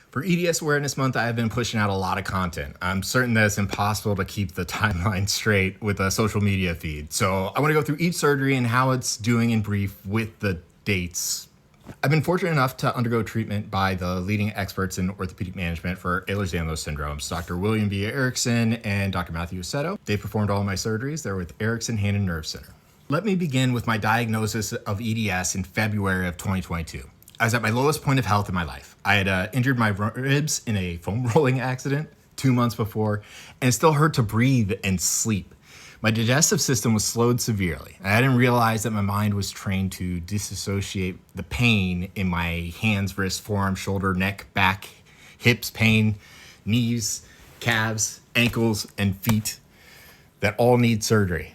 For EDS Awareness Month, I have been pushing out a lot of content. I'm certain that it's impossible to keep the timeline straight with a social media feed. So I want to go through each surgery and how it's doing in brief with the dates. I've been fortunate enough to undergo treatment by the leading experts in orthopedic management for Ehlers-Danlos Syndromes, Dr. William B Ericson and Dr. Matthew Oseto. They performed all of my surgeries. They're with Erickson Hand and Nerve Center. Let me begin with my diagnosis of EDS in February of 2022. I was at my lowest point of health in my life. I had injured my ribs in a foam rolling accident 2 months before, and it still hurt to breathe and sleep. My digestive system was slowed severely. I didn't realize that my mind was trained to disassociate the pain in my hands, wrists, forearm, shoulder, neck, back, hips, pain, knees, calves, ankles, and feet that all need surgery.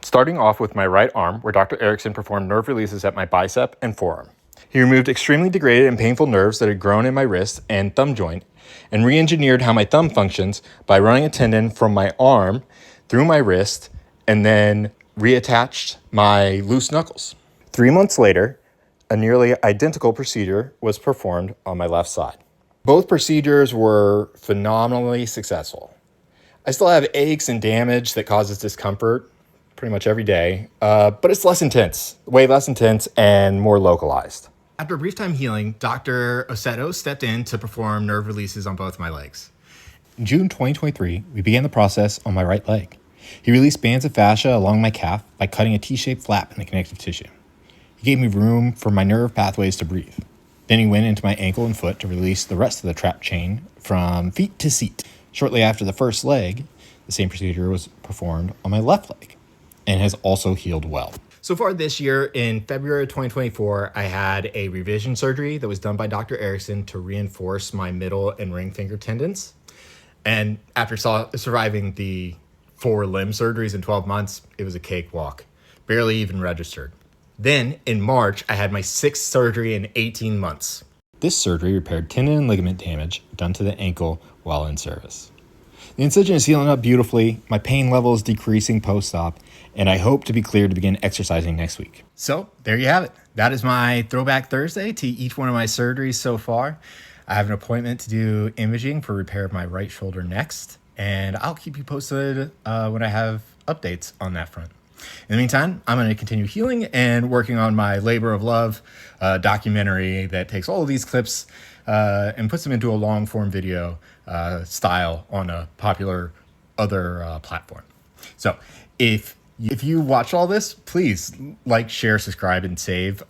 Starting off with my right arm, where Dr. Erickson performed nerve releases at my bicep and forearm. He removed extremely degraded and painful nerves that had grown in my wrist and thumb joint and re-engineered how my thumb functions by running a tendon from my arm through my wrist and then reattached my loose knuckles. 3 months later, a nearly identical procedure was performed on my left side. Both procedures were phenomenally successful. I still have aches and damage that causes discomfort pretty much every day, but it's less intense, way less intense and more localized. After a brief time healing, Dr. Oseto stepped in to perform nerve releases on both my legs. In June 2023, we began the process on my right leg. He released bands of fascia along my calf by cutting a T-shaped flap in the connective tissue. He gave me room for my nerve pathways to breathe. Then he went into my ankle and foot to release the rest of the trapped chain from feet to seat. Shortly after the first leg, the same procedure was performed on my left leg and has also healed well. So far this year, in February of 2024, I had a revision surgery that was done by Dr. Erickson to reinforce my middle and ring finger tendons. And after surviving the 4 limb surgeries in 12 months, it was a cakewalk, barely even registered. Then in March, I had my 6th surgery in 18 months. This surgery repaired tendon and ligament damage done to the ankle while in service. The incision is healing up beautifully, my pain level is decreasing post-op, and I hope to be cleared to begin exercising next week. So there you have it. That is my Throwback Thursday to each one of my surgeries so far. I have an appointment to do imaging for repair of my right shoulder next, and I'll keep you posted when I have updates on that front. In the meantime, I'm going to continue healing and working on my Labor of Love documentary that takes all of these clips and puts them into a long form video style on a popular other platform. So if you watch all this, please like, share, subscribe, and save.